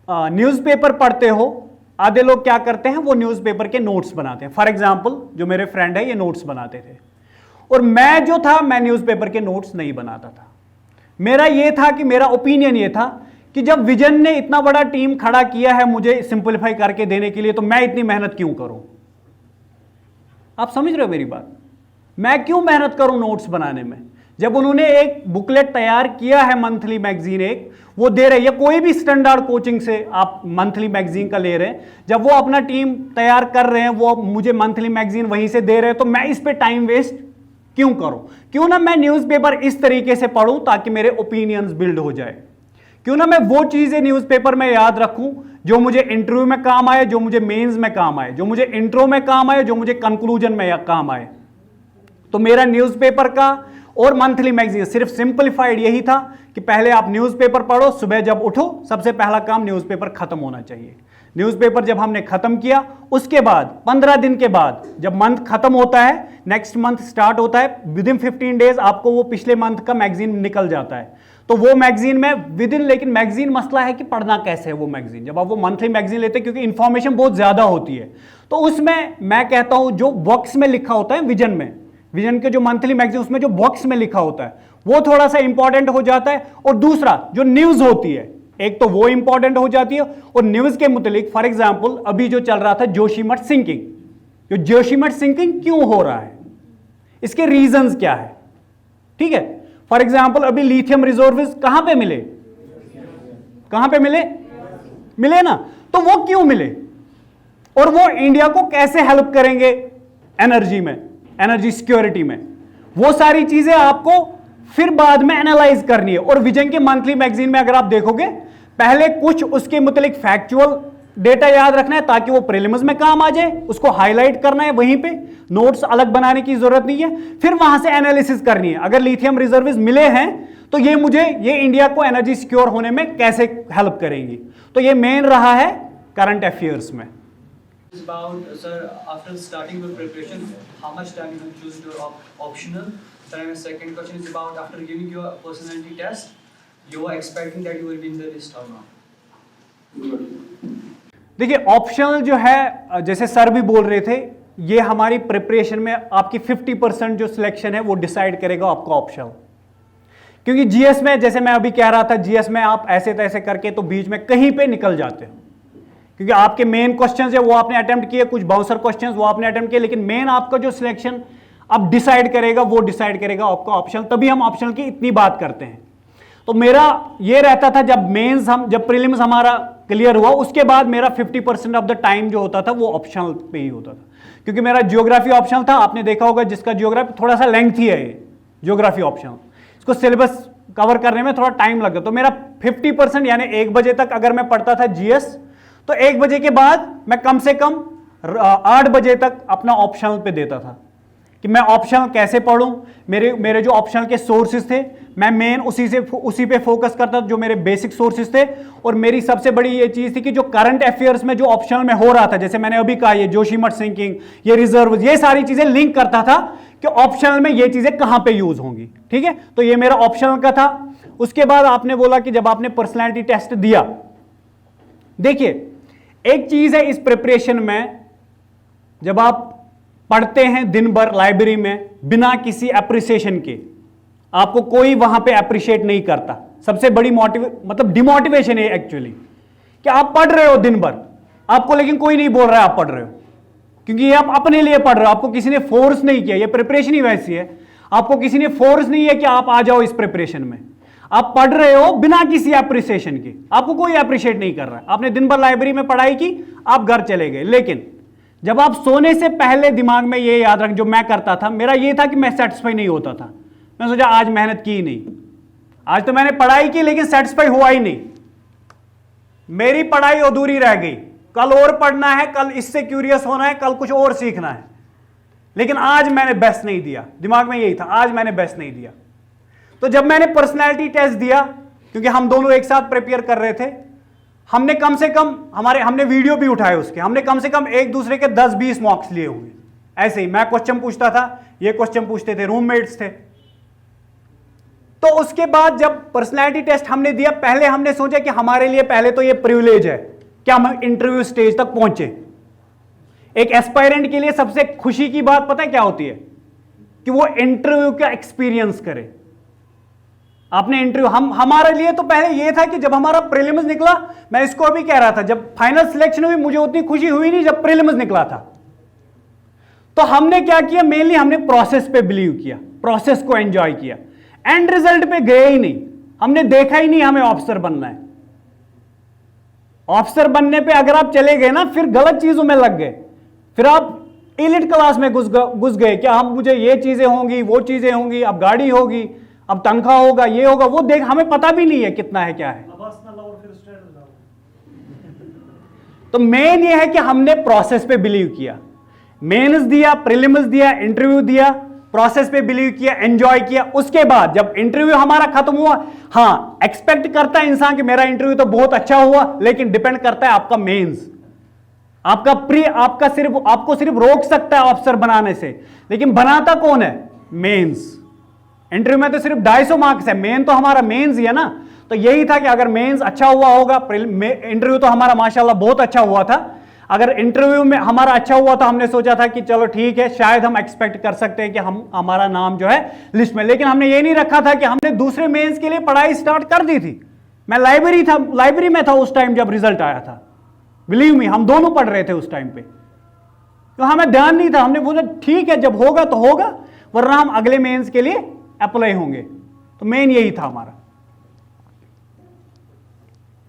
न्यूज़पेपर पढ़ते हो, आधे लोग क्या करते हैं, वो न्यूज़पेपर के नोट्स बनाते हैं। फॉर एग्जाम्पल जो मेरे फ्रेंड है, ये नोट्स बनाते थे, और मैं जो था, मैं न्यूज़पेपर के नोट्स नहीं बनाता था। मेरा ये था कि मेरा ओपिनियन ये था कि जब विजन ने इतना बड़ा टीम खड़ा किया है मुझे सिंपलीफाई करके देने के लिए, तो मैं इतनी मेहनत क्यों करूं। आप समझ रहे हो मेरी बात, मैं क्यों मेहनत करूं नोट्स बनाने में, जब उन्होंने एक बुकलेट तैयार किया है, मंथली मैगजीन एक वो दे रहे हैं, कोई भी स्टैंडर्ड कोचिंग से आप मंथली मैगजीन का ले रहे हैं, जब वो अपना टीम तैयार कर रहे हैं, वो मुझे मंथली मैगजीन वहीं से दे रहे हैं, तो मैं इस पे टाइम वेस्ट क्यों करूं। क्यों ना मैं न्यूज़पेपर इस तरीके से पढ़ूं ताकि मेरे ओपिनियंस बिल्ड हो जाए। क्यों ना मैं वो चीजें न्यूज़पेपर में याद रखूं जो मुझे इंटरव्यू में काम आए, जो मुझे मेंस में काम आए, जो मुझे इंट्रो में काम आए, जो मुझे कंक्लूजन में काम आए। तो मेरा न्यूज़पेपर का और मंथली मैगजीन सिर्फ सिंपलीफाइड यही था कि पहले आप न्यूज़पेपर पढ़ो, सुबह जब उठो सबसे पहला काम न्यूज़पेपर खत्म होना चाहिए। न्यूज़पेपर जब हमने खत्म किया, उसके बाद 15 दिन के बाद जब मंथ खत्म होता है, नेक्स्ट मंथ स्टार्ट होता है, विद इन 15 डेज आपको वो पिछले मंथ का मैगजीन निकल जाता है। तो वो मैगजीन में विद इन, लेकिन मैगजीन मसला है कि पढ़ना कैसे है वो मैगजीन। जब आप वो मंथली मैगजीन लेते हैं क्योंकि इंफॉर्मेशन बहुत ज्यादा होती है, तो उसमें मैं कहता हूं जो बॉक्स में लिखा होता है विजन में, विजन के जो मंथली मैगजीन उसमें जो बॉक्स में लिखा होता है वो थोड़ा सा इंपॉर्टेंट हो जाता है। और दूसरा जो न्यूज होती है, एक तो वो इंपॉर्टेंट हो जाती है, और न्यूज के मुतालिक फॉर एग्जाम्पल अभी जो चल रहा था जोशीमठ सिंकिंग, जो जोशीमठ सिंकिंग क्यों हो रहा है, इसके रीजंस क्या है, ठीक है। फॉर एग्जाम्पल अभी लिथियम रिजर्व्स कहां पे मिले, कहां पे मिले, मिले ना, तो वो क्यों मिले और वो इंडिया को कैसे हेल्प करेंगे एनर्जी में, एनर्जी सिक्योरिटी में, वो सारी चीजें आपको फिर बाद में एनालाइज करनी है। और विजन के मंथली मैगजीन में अगर आप देखोगे पहले कुछ उसके मुतालिक फैक्चुअल डेटा याद रखना है ताकि वो प्रीलिम्स में काम आ जाए, उसको हाईलाइट करना है, वहीं पे नोट्स अलग बनाने की जरूरत नहीं है। फिर वहां से एनालिसिस करनी है, अगर लिथियम रिजर्व्स मिले हैं तो ये मुझे, ये इंडिया को एनर्जी सिक्योर होने में कैसे हेल्प करेंगी। तो ये मेन रहा है करंट अफेयर्स में। It's about, sir, after starting your preparation, how much time you choose your optional? Sir, and my second question is about after giving your personality test, you are expecting that you will be in the list or not? देखिए ऑप्शनल जो है, जैसे सर भी बोल रहे थे, ये हमारी प्रिपरेशन में आपकी 50% जो सिलेक्शन है वो डिसाइड करेगा आपका ऑप्शनल। क्योंकि जीएस में, जैसे मैं अभी कह रहा था, जीएस में आप ऐसे तैसे करके तो बीच में कहीं पे निकल जाते हो, क्योंकि आपके मेन क्वेश्चंस है वो आपने अटेम्प्ट किए, कुछ बाउंसर क्वेश्चंस वो आपने अटेम्प्ट किए, लेकिन मेन आपका जो सिलेक्शन अब डिसाइड करेगा वो डिसाइड करेगा आपका ऑप्शनल। तभी हम ऑप्शनल की इतनी बात करते हैं। तो मेरा ये रहता था जब मेंस जब प्रीलिम्स हमारा क्लियर हुआ उसके बाद मेरा 50% ऑफ द टाइम जो होता था वो ऑप्शनल पे ही होता था, क्योंकि मेरा ज्योग्राफी ऑप्शनल था। आपने देखा होगा जिसका ज्योग्राफी थोड़ा सा लेंथी है, ये ज्योग्राफी ऑप्शनल, इसको सिलेबस कवर करने में थोड़ा टाइम लगा। तो मेरा 50% यानी 1 बजे तक अगर मैं पढ़ता था जीएस, तो 1 बजे के बाद मैं कम से कम 8 बजे तक अपना ऑप्शनल पे देता था कि मैं ऑप्शनल कैसे पढ़ूं। मेरे जो ऑप्शनल के सोर्सेज थे मैं मेन उसी पे फोकस करता था, जो मेरे बेसिक सोर्सेज थे। और मेरी सबसे बड़ी ये चीज थी कि जो करंट अफेयर्स में जो ऑप्शनल में हो रहा था, जैसे मैंने अभी कहा, ये जोशीमठ सिंकिंग, ये रिजर्व, ये सारी चीजें लिंक करता था कि ऑप्शनल में ये चीजें कहां पे यूज होंगी, ठीक है। तो ये मेरा ऑप्शनल का था। उसके बाद आपने बोला कि जब आपने पर्सनैलिटी टेस्ट दिया, देखिए एक चीज है इस प्रिपरेशन में, जब आप पढ़ते हैं दिन भर लाइब्रेरी में बिना किसी एप्रिसिएशन के, आपको कोई वहां पे अप्रिशिएट नहीं करता। सबसे बड़ी मतलब डिमोटिवेशन है एक्चुअली कि आप पढ़ रहे हो दिन भर, आपको लेकिन कोई नहीं बोल रहा है आप पढ़ रहे हो, क्योंकि ये आप अपने लिए पढ़ रहे हो, आपको किसी ने फोर्स नहीं किया। ये प्रिपरेशन ही वैसी है, आपको किसी ने फोर्स नहीं है कि आप आ जाओ इस प्रिपरेशन में। आप पढ़ रहे हो बिना किसी एप्रिसिएशन के, आपको कोई अप्रिशिएट नहीं कर रहा है। आपने दिन भर लाइब्रेरी में पढ़ाई की, आप घर चले गए, लेकिन जब आप सोने से पहले दिमाग में ये याद रख, जो मैं करता था, मेरा ये था कि मैं सेटिस्फाई नहीं होता था। मैं सोचा आज मेहनत की ही नहीं, आज तो मैंने पढ़ाई की लेकिन सेटिस्फाई हुआ ही नहीं, मेरी पढ़ाई अधूरी रह गई, कल और पढ़ना है, कल इससे क्यूरियस होना है, कल कुछ और सीखना है, लेकिन आज मैंने बेस्ट नहीं दिया। दिमाग में यही था, आज मैंने बेस्ट नहीं दिया। तो जब मैंने पर्सनैलिटी टेस्ट दिया, क्योंकि हम दोनों एक साथ प्रिपेयर कर रहे थे, हमने कम से कम हमने वीडियो भी उठाए उसके, हमने कम से कम एक दूसरे के 10-20 मॉक्स लिए होंगे। ऐसे ही मैं क्वेश्चन पूछता था, ये क्वेश्चन पूछते थे, रूममेट्स थे। तो उसके बाद जब पर्सनैलिटी टेस्ट हमने दिया, पहले हमने सोचा कि हमारे लिए पहले तो ये प्रिविलेज है कि हम इंटरव्यू स्टेज तक पहुंचे। एक एस्पायरेंट के लिए सबसे खुशी की बात पता है क्या होती है? कि वो इंटरव्यू का एक्सपीरियंस करे। आपने इंटरव्यू, हमारे लिए तो पहले ये था कि जब हमारा प्रीलिम्स निकला, मैं इसको अभी कह रहा था, जब फाइनल सिलेक्शन हुई मुझे उतनी खुशी हुई नहीं जब प्रीलिम्स निकला था। तो हमने क्या किया, मेनली हमने प्रोसेस पे बिलीव किया, प्रोसेस को एंजॉय किया, एंड रिजल्ट पे गए ही नहीं। हमने देखा ही नहीं हमें ऑफिसर बनना है। ऑफिसर बनने पे अगर आप चले गए ना, फिर गलत चीजों में लग गए, फिर आप एलिट क्लास में घुस गए कि हम, मुझे ये चीजें होंगी, वो चीजें होंगी, अब गाड़ी होगी, अब तनख्वाह होगा, ये होगा, वो देख, हमें पता भी नहीं है कितना है क्या है। तो मेन ये है कि हमने प्रोसेस पे बिलीव किया, मेंस दिया, प्रीलिम्स दिया, इंटरव्यू दिया, प्रोसेस पे बिलीव किया, एंजॉय किया। उसके बाद जब इंटरव्यू हमारा खत्म हुआ, हाँ एक्सपेक्ट करता है इंसान कि मेरा इंटरव्यू तो बहुत अच्छा हुआ, लेकिन डिपेंड करता है आपका मेंस, आपको सिर्फ रोक सकता है अफसर बनाने से, लेकिन बनाता कौन है? मेंस। इंटरव्यू में तो सिर्फ 250 मार्क्स है, मेन तो हमारा मेंस ही है ना। तो यही था कि अगर मेंस अच्छा हुआ होगा, इंटरव्यू तो हमारा माशाल्लाह बहुत अच्छा हुआ था, अगर इंटरव्यू में हमारा अच्छा हुआ तो हमने सोचा था कि चलो ठीक है, शायद हम एक्सपेक्ट कर सकते हैं कि हमारा नाम जो है लिस्ट में। लेकिन हमने ये नहीं रखा था कि हमने दूसरे मेंस के लिए पढ़ाई स्टार्ट कर दी थी। मैं लाइब्रेरी में था उस टाइम जब रिजल्ट आया था, बिलीव मी, हम दोनों पढ़ रहे थे उस टाइम पे, तो हमें ध्यान नहीं था। हमने बोला ठीक है, जब होगा तो होगा, वरना हम अगले मेंस के लिए अप्लाई होंगे। तो मेन यही था हमारा।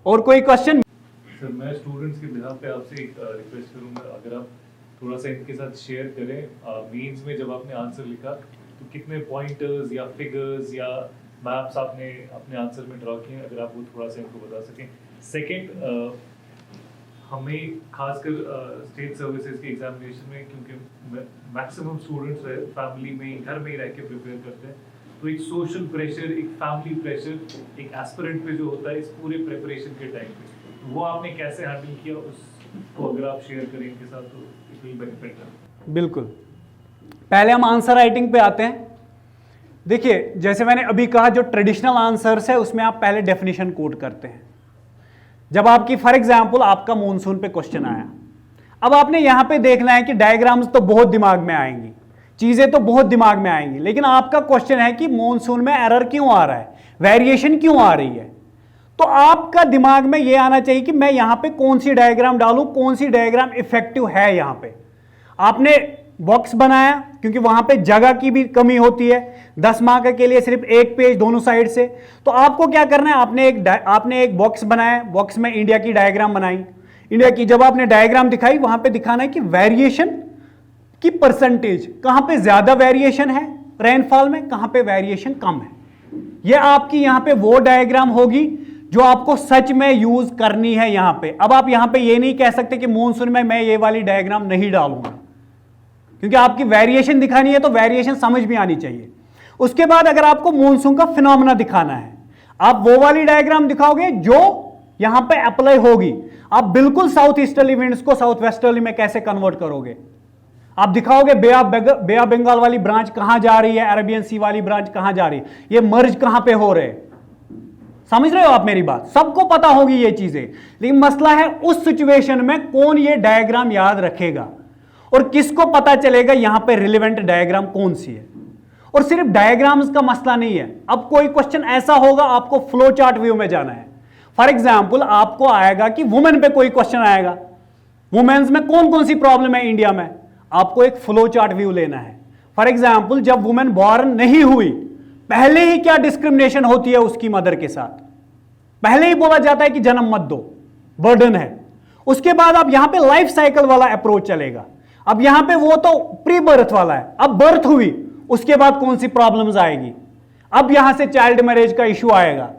और कोई क्वेश्चन? सर मैं स्टूडेंट्स के बिहाफ पे आपसे एक रिक्वेस्ट करूंगा, अगर आप थोड़ा सा इनके साथ शेयर करें, मेंस में जब आपने आंसर लिखा तो कितने पॉइंटर्स या फिगर्स या मैप्स आपने अपने आंसर में ड्रॉ किए, अगर आप वो थोड़ा सा इनको बता सकें। सेकंड, हमें खासकर स्टेट सर्विसेज के एग्जामिनेशन में, क्योंकि मैक्सिमम स्टूडेंट्स फैमिली में घर में ही रह के प्रिपेयर करते हैं, तो एक सोशल प्रेशर, एक फैमिली प्रेशर, एक एस्पिरेंट पे जो होता है इस पूरे प्रिपरेशन के टाइम पे, वो आपने कैसे हैंडल किया, उसको अगर आप शेयर करें इनके साथ तो इट विल बेनिफिट। बिल्कुल, पहले हम आंसर राइटिंग पे आते हैं। देखिए, जैसे मैंने अभी कहा, जो ट्रेडिशनल आंसर्स है उसमें आप पहले डेफिनेशन कोट करते हैं। जब आपकी फॉर एग्जांपल आपका मॉनसून पे क्वेश्चन आया, अब आपने यहां पे देखना है कि डायग्राम्स तो बहुत दिमाग में आएंगी, चीजें तो बहुत दिमाग में आएंगी, लेकिन आपका क्वेश्चन है कि मॉनसून में एरर क्यों आ रहा है, वेरिएशन क्यों आ रही है। तो आपका दिमाग में यह आना चाहिए कि मैं यहां पे कौन सी डायग्राम डालूं, कौन सी डायग्राम इफेक्टिव है। यहां पे आपने बॉक्स बनाया, क्योंकि वहां पे जगह की भी कमी होती है, 10 मार्क के लिए सिर्फ एक पेज दोनों साइड से। तो आपको क्या करना है, आपने एक बॉक्स बनाया, बॉक्स में इंडिया की डायग्राम बनाई। इंडिया की जब आपने डायग्राम दिखाई, वहां पे दिखाना है कि वेरिएशन की परसेंटेज, कहां पे ज्यादा वेरिएशन है रेनफॉल में, कहां पे वेरिएशन कम है। यह आपकी यहां पे वो डायग्राम होगी जो आपको सच में यूज करनी है यहां पे। अब आप यहां पे ये नहीं कह सकते कि मॉनसून में मैं ये वाली डायग्राम नहीं डालूंगा, क्योंकि आपकी वेरिएशन दिखानी है तो वेरिएशन समझ में आनी चाहिए। उसके बाद अगर आपको मॉनसून का फिनोमेना दिखाना है, आप वो वाली डायग्राम दिखाओगे जो यहां पे अप्लाई होगी। आप बिल्कुल साउथ ईस्टर्ली विंड्स को साउथ वेस्टर्ली में कैसे कन्वर्ट करोगे, आप दिखाओगे बे ऑफ बंगाल वाली ब्रांच कहां जा रही है, अरेबियन सी वाली ब्रांच कहां जा रही है, ये मर्ज कहां पे हो रहे हैं। समझ रहे हो आप मेरी बात? सबको पता होगी ये चीजें, लेकिन मसला है उस सिचुएशन में कौन ये डायग्राम याद रखेगा और किसको पता चलेगा यहां पे रिलेवेंट डायग्राम कौन सी है। और सिर्फ डायग्राम्स का मसला नहीं है, अब कोई क्वेश्चन ऐसा होगा आपको फ्लो चार्ट व्यू में जाना है। फॉर एग्जाम्पल आपको आएगा कि वुमेन पे कोई क्वेश्चन आएगा, वुमेन्स में कौन कौन सी प्रॉब्लम है इंडिया में, आपको एक फ्लो चार्ट व्यू लेना है। फॉर एग्जाम्पल जब वुमेन बॉर्न नहीं हुई, पहले ही क्या डिस्क्रिमिनेशन होती है उसकी मदर के साथ, पहले ही बोला जाता है कि जन्म मत दो, बर्डन है। उसके बाद अब यहां पे लाइफ साइकिल वाला अप्रोच चलेगा। अब यहां पे वो तो प्री बर्थ वाला है, अब बर्थ हुई, उसके बाद कौन सी प्रॉब्लम्स आएगी, अब यहां से चाइल्ड मैरिज का इशू आएगा,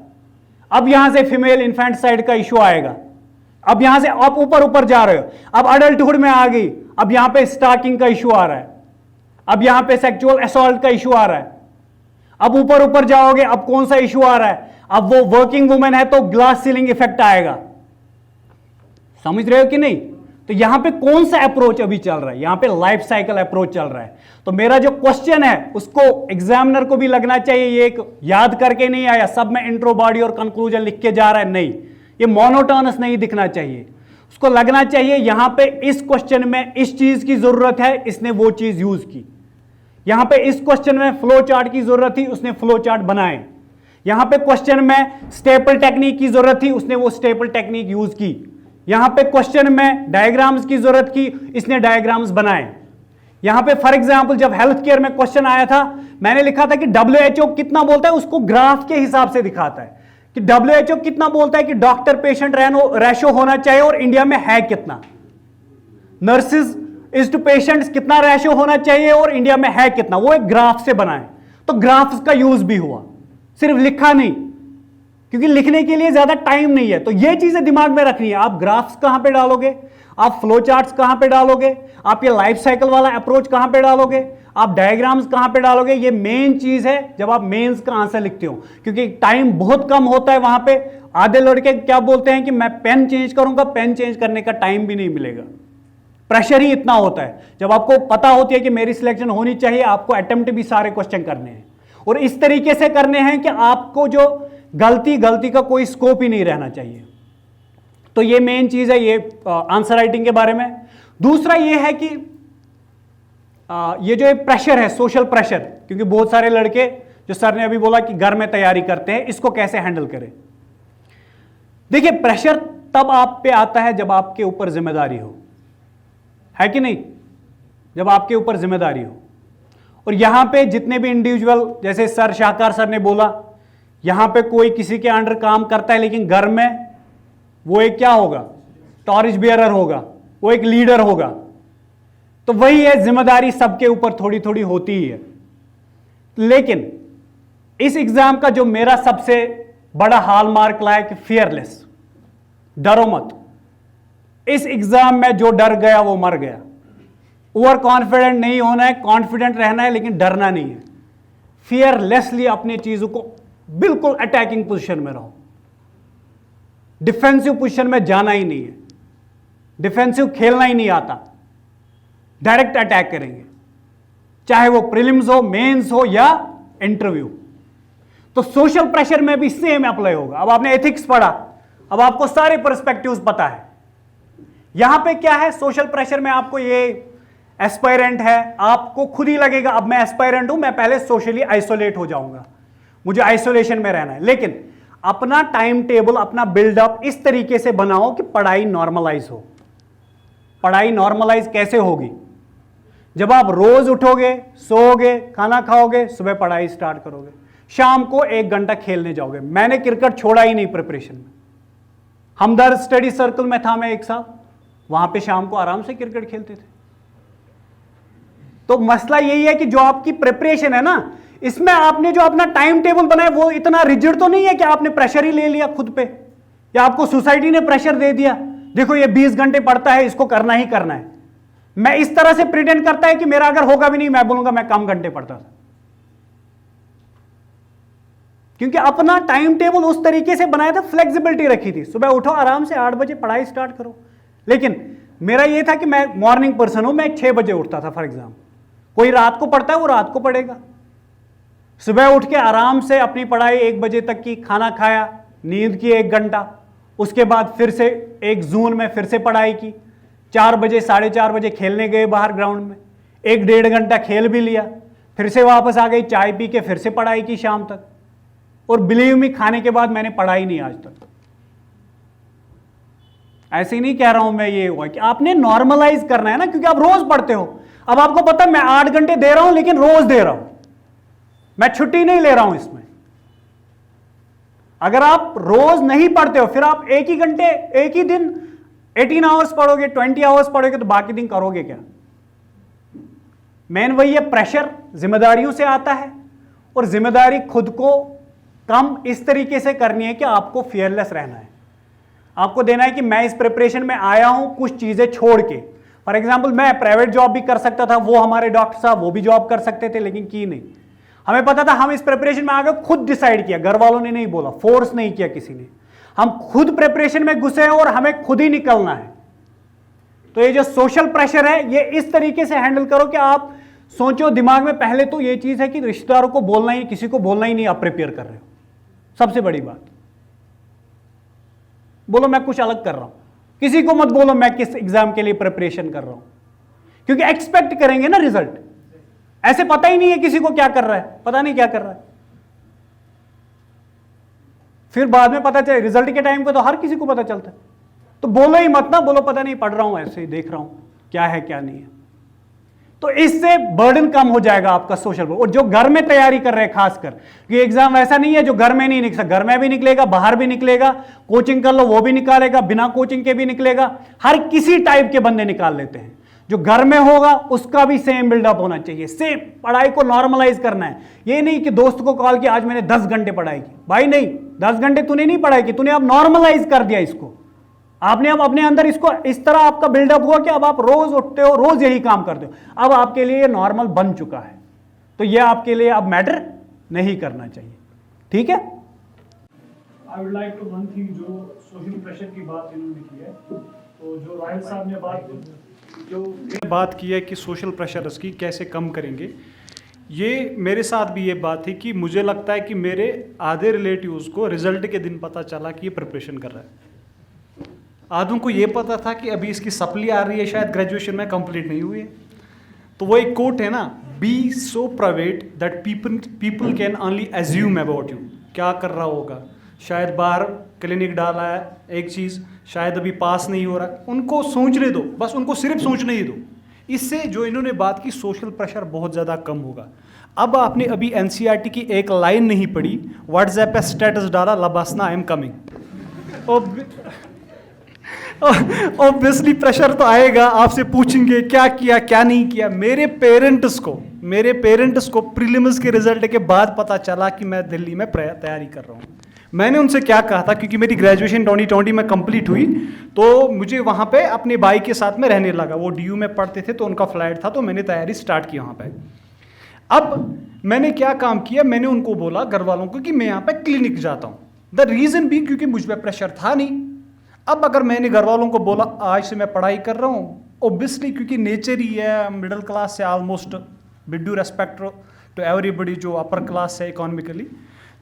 अब यहां से फीमेल इन्फेंटिसाइड का इशू आएगा, अब यहां से आप ऊपर ऊपर जा रहे हो, अब अडल्टहुड में आ गई, अब यहां पे स्टॉकिंग का इशू आ रहा है, अब यहां पे सेक्सुअल असॉल्ट का इशू आ रहा है, अब ऊपर ऊपर जाओगे, अब कौन सा इशू आ रहा है, अब वो वर्किंग वुमेन है तो ग्लास सीलिंग इफेक्ट आएगा। समझ रहे हो कि नहीं? तो यहां पे कौन सा अप्रोच अभी चल रहा है, यहां पे लाइफ साइकिल अप्रोच चल रहा है। तो मेरा जो क्वेश्चन है उसको एग्जामिनर को भी लगना चाहिए, ये एक याद करके नहीं आया, सब में इंट्रो बॉडी और कंक्लूजन लिख के जा रहा है, नहीं, ये मोनोटोनस नहीं दिखना चाहिए। उसको लगना चाहिए यहां पे इस क्वेश्चन में इस चीज की जरूरत है, इसने वो चीज यूज की। यहां पे इस क्वेश्चन में फ्लो चार्ट की जरूरत थी, उसने फ्लो चार्ट बनाए। यहां पे क्वेश्चन में स्टेपल टेक्निक की जरूरत थी, उसने वो स्टेपल टेक्निक यूज की। यहां पे क्वेश्चन में डायग्राम्स की जरूरत की, इसने डायग्राम्स बनाए। यहां पे फॉर एग्जांपल जब हेल्थ केयर में क्वेश्चन आया था, मैंने लिखा था कि WHO कितना बोलता है, उसको ग्राफ के हिसाब से दिखाता है कि WHO कितना बोलता है कि डॉक्टर पेशेंट रेशो होना चाहिए और इंडिया में है कितना, नर्सेज इज टू पेशेंट्स कितना रेशो होना चाहिए और इंडिया में है कितना, वो एक ग्राफ से बनाए। तो ग्राफ्स का यूज भी हुआ, सिर्फ लिखा नहीं, क्योंकि लिखने के लिए ज्यादा टाइम नहीं है। तो ये चीजें दिमाग में रखनी है। आप ग्राफ्स कहां पे डालोगे, आप फ्लो चार्ट्स कहां पे डालोगे, आप ये लाइफ साइकिल वाला अप्रोच कहां पे डालोगे, आप डायग्राम्स कहां पे डालोगे, ये मेन चीज है जब आप मेंस का आंसर लिखते हो, क्योंकि टाइम बहुत कम होता है वहां पे। आधे लड़के क्या बोलते हैं कि मैं पेन चेंज करूंगा, पेन चेंज करने का टाइम भी नहीं मिलेगा, प्रेशर ही इतना होता है। जब आपको पता होती है कि मेरी सिलेक्शन होनी चाहिए, आपको अटेम्प्ट भी सारे क्वेश्चन करने हैं, और इस तरीके से करने हैं कि आपको जो गलती का कोई स्कोप ही नहीं रहना चाहिए। तो ये मेन चीज है ये आंसर राइटिंग के बारे में। दूसरा ये है कि ये जो प्रेशर है, सोशल प्रेशर, क्योंकि बहुत सारे लड़के जो सर ने अभी बोला कि घर में तैयारी करते हैं, इसको कैसे हैंडल करें। देखिए, प्रेशर तब आप पे आता है जब आपके ऊपर जिम्मेदारी हो, है कि नहीं? जब आपके ऊपर जिम्मेदारी हो। और यहां पे जितने भी इंडिविजुअल, जैसे सर शाहकार सर ने बोला, यहां पे कोई किसी के अंडर काम करता है, लेकिन घर में वो एक क्या होगा? टॉर्च बियरर होगा, वो एक लीडर होगा। तो वही है, जिम्मेदारी सबके ऊपर थोड़ी थोड़ी होती ही है। लेकिन इस एग्जाम का जो मेरा सबसे बड़ा हॉलमार्क लाया कि फियरलेस, डरो मत। इस एग्जाम में जो डर गया वो मर गया। ओवर कॉन्फिडेंट नहीं होना है, कॉन्फिडेंट रहना है, लेकिन डरना नहीं है। फियरलेसली अपनी चीजों को बिल्कुल अटैकिंग पोजीशन में रहो। डिफेंसिव पोजीशन में जाना ही नहीं है, डिफेंसिव खेलना ही नहीं आता, डायरेक्ट अटैक करेंगे, चाहे वो प्रीलिम्स हो, मेंस हो या इंटरव्यू। तो सोशल प्रेशर में भी सेम अप्लाई होगा। अब आपने एथिक्स पढ़ा, अब आपको सारे पर्सपेक्टिव्स पता है। यहां पे क्या है, सोशल प्रेशर में आपको ये एस्पायरेंट है, आपको खुद ही लगेगा अब मैं एस्पायरेंट हूं, मैं पहले सोशली आइसोलेट हो जाऊंगा, मुझे आइसोलेशन में रहना है। लेकिन अपना टाइम टेबल, अपना बिल्डअप इस तरीके से बनाओ कि पढ़ाई नॉर्मलाइज हो। पढ़ाई नॉर्मलाइज कैसे होगी? जब आप रोज उठोगे, सोओगे, खाना खाओगे, सुबह पढ़ाई स्टार्ट करोगे, शाम को 1 घंटा खेलने जाओगे। मैंने क्रिकेट छोड़ा ही नहीं प्रिपरेशन में। हमदर्द स्टडी सर्कल में था मैं 1 साल, वहां पे शाम को आराम से क्रिकेट खेलते थे। तो मसला यही है कि जो आपकी प्रिपरेशन है ना, इसमें आपने जो अपना टाइम टेबल बनाया वो इतना रिजिड तो नहीं है कि आपने प्रेशर ही ले लिया खुद पे, या आपको सोसाइटी ने प्रेशर दे दिया, देखो ये 20 घंटे पढ़ता है, इसको करना ही करना है। मैं इस तरह से प्रिटेंड करता है कि मेरा अगर होगा भी नहीं, मैं बोलूंगा मैं कम घंटे पढ़ता था, क्योंकि अपना टाइम टेबल उस तरीके से बनाया था, फ्लेक्सिबिलिटी रखी थी। सुबह उठो, आराम से 8 बजे पढ़ाई स्टार्ट करो। लेकिन मेरा यह था कि मैं मॉर्निंग पर्सन हूं, मैं 6 बजे उठता था फॉर एग्जाम्पल। कोई रात को पढ़ता है, वो रात को पढ़ेगा। सुबह उठ के आराम से अपनी पढ़ाई 1 बजे तक की, खाना खाया, नींद की 1 घंटा, उसके बाद फिर से एक जून में फिर से पढ़ाई की, 4 बजे 4:30 बजे खेलने गए बाहर ग्राउंड में, 1-1.5 घंटा खेल भी लिया, फिर से वापस आ गई, चाय पी के फिर से पढ़ाई की शाम तक। और बिलीव मी, खाने के बाद मैंने पढ़ाई नहीं आज तक। ऐसे ही नहीं कह रहा हूं मैं ये हुआ कि आपने नॉर्मलाइज करना है ना, क्योंकि आप रोज पढ़ते हो। अब आपको पता है मैं 8 घंटे दे रहा हूं, लेकिन रोज दे रहा हूं, मैं छुट्टी नहीं ले रहा हूं इसमें। अगर आप रोज नहीं पढ़ते हो, फिर आप एक ही घंटे, एक ही दिन 18 आवर्स पढ़ोगे, 20 आवर्स पढ़ोगे, तो बाकी दिन करोगे क्या? मेन वही है, प्रेशर जिम्मेदारियों से आता है, और जिम्मेदारी खुद को कम इस तरीके से करनी है कि आपको फियरलेस रहना है। आपको देना है कि मैं इस प्रिपरेशन में आया हूं कुछ चीजें छोड़ के। फॉर एग्जाम्पल, मैं प्राइवेट जॉब भी कर सकता था, वो हमारे डॉक्टर साहब वो भी जॉब कर सकते थे, लेकिन की नहीं। हमें पता था, हम इस प्रिपरेशन में आगे खुद डिसाइड किया, घर वालों ने नहीं बोला, फोर्स नहीं किया किसी ने। हम खुद प्रिपरेशन में घुसे हैं और हमें खुद ही निकलना है। तो ये जो सोशल प्रेशर है, ये इस तरीके से हैंडल करो कि आप सोचो दिमाग में पहले तो ये चीज है कि रिश्तेदारों को बोलना ही, किसी को बोलना ही नहीं आप प्रिपेयर कर रहे हो। सबसे बड़ी बात, बोलो मैं कुछ अलग कर रहा हूं, किसी को मत बोलो मैं किस एग्जाम के लिए प्रिपरेशन कर रहा हूं, क्योंकि एक्सपेक्ट करेंगे ना रिजल्ट। ऐसे पता ही नहीं है किसी को क्या कर रहा है, पता नहीं क्या कर रहा है, फिर बाद में पता चले। रिजल्ट के टाइम पे तो हर किसी को पता चलता है। तो बोलो ही मत ना, बोलो पता नहीं पढ़ रहा हूं, ऐसे ही देख रहा हूं क्या है क्या नहीं है। तो इससे बर्डन कम हो जाएगा आपका सोशल। और जो घर में तैयारी कर रहे हैं खासकर, ये एग्जाम ऐसा नहीं है जो घर में नहीं निकल सकता, घर में भी निकलेगा, बाहर भी निकलेगा, कोचिंग कर लो वो भी निकालेगा, बिना कोचिंग के भी निकलेगा, हर किसी टाइप के बंदे निकाल लेते हैं। जो घर में होगा उसका भी सेम बिल्डअप होना चाहिए, सेम पढ़ाई को नॉर्मलाइज करना है। ये नहीं कि दोस्त को कॉल किया आज मैंने 10 घंटे पढ़ाई की, भाई नहीं, 10 घंटे तूने नहीं पढ़ाई की, तूने अब नॉर्मलाइज कर दिया इसको। आपने अब अपने अंदर इसको इस तरह आपका बिल्डअप हुआ कि अब आप रोज उठते हो, रोज यही काम करते हो, अब आपके लिए ये नॉर्मल बन चुका है। तो ये आपके लिए अब मैटर नहीं करना चाहिए, ठीक है। I would like to one thing, जो सोशल प्रेशर की बात इन्होंने की है, तो जो रायल साहब ने बात की है कि सोशल प्रेशर इसकी कैसे कम करेंगे, ये मेरे साथ भी ये बात थी कि मुझे लगता है कि मेरे आधे रिलेटिव्स को रिजल्ट के दिन पता चला कि ये प्रिपरेशन कर रहा है। आधों को ये पता था कि अभी इसकी सप्ली आ रही है, शायद ग्रेजुएशन में कंप्लीट नहीं हुई है। तो वो एक कोट है ना, be so private that people can only assume about you. क्या कर रहा होगा, शायद बाहर क्लिनिक डाला है एक चीज़, शायद अभी पास नहीं हो रहा, उनको सोचने दो, बस उनको सिर्फ सोचने ही दो। इससे जो इन्होंने बात की सोशल प्रेशर बहुत ज़्यादा कम होगा। अब आपने अभी एनसीईआरटी की एक लाइन नहीं पढ़ी, व्हाट्सएप पे स्टेटस डाला LBSNAA I am coming, obviously pressure तो आएगा, आपसे पूछेंगे क्या किया क्या नहीं किया। मेरे पेरेंट्स को प्रीलिम्स के रिजल्ट के बाद पता चला कि मैं दिल्ली में तैयारी कर रहा हूँ। मैंने उनसे क्या कहा था, क्योंकि मेरी ग्रेजुएशन 2020 में कंप्लीट हुई, तो मुझे वहाँ पे अपने भाई के साथ में रहने लगा। वो डीयू में पढ़ते थे तो उनका फ्लैट था, तो मैंने तैयारी स्टार्ट की वहाँ पे। अब मैंने क्या काम किया, मैंने उनको बोला घर वालों को कि मैं यहाँ पे क्लिनिक जाता हूँ। द रीज़न भी क्योंकि मुझ पर प्रेशर था नहीं। अब अगर मैंने घर वालों को बोला आज से मैं पढ़ाई कर रहा हूँ, ओब्वियसली क्योंकि नेचर ही है मिडिल क्लास से almost with due respect to everybody जो अपर क्लास है इकोनॉमिकली,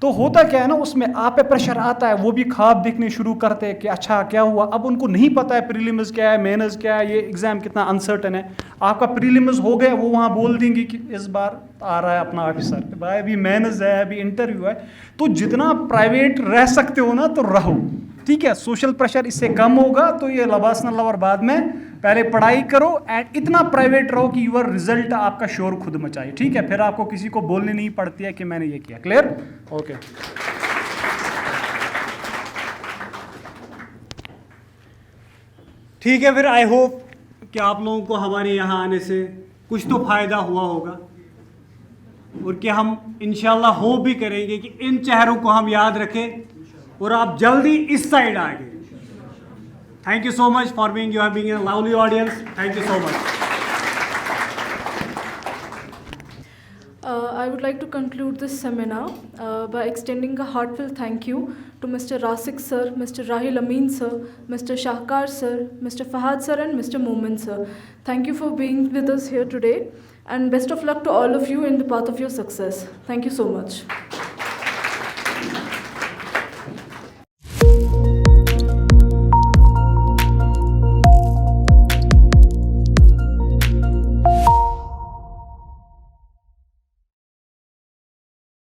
तो होता क्या है ना, उसमें आप पे प्रेशर आता है। वो भी ख्वाब देखने शुरू करते हैं कि अच्छा क्या हुआ। अब उनको नहीं पता है प्रीलिम्स क्या है, मेंस क्या है, ये एग्ज़ाम कितना अनसर्टन है। आपका प्रीलिम्स हो गया, वो वहाँ बोल देंगे कि इस बार आ रहा है अपना ऑफिसर, भाई अभी मेंस है, अभी इंटरव्यू है। तो जितना प्राइवेट रह सकते हो ना तो रहो, ठीक है। सोशल प्रेशर इससे कम होगा। तो ये लबासना लवर बाद में, पहले पढ़ाई करो एंड इतना प्राइवेट रहो कि यूर रिजल्ट आपका शोर खुद मचाए, ठीक है। फिर आपको किसी को बोलनी नहीं पड़ती है कि मैंने ये किया। क्लियर? ओके। ठीक है, फिर आई होप कि आप लोगों को हमारे यहाँ आने से कुछ तो फ़ायदा हुआ होगा, और कि हम इंशाल्लाह होप भी करेंगे कि इन चेहरों को हम याद रखें और आप जल्दी इस साइड आ गए। Thank you so much for being a lovely audience. Thank you so much. I would like to conclude this seminar by extending a heartfelt thank you to Mr. Rasik sir, Mr. Rahil Amin sir, Mr. Shahkar sir, Mr. Fahad sir and Mr. Momin sir. Thank you for being with us here today, and best of luck to all of you in the path of your success. Thank you so much.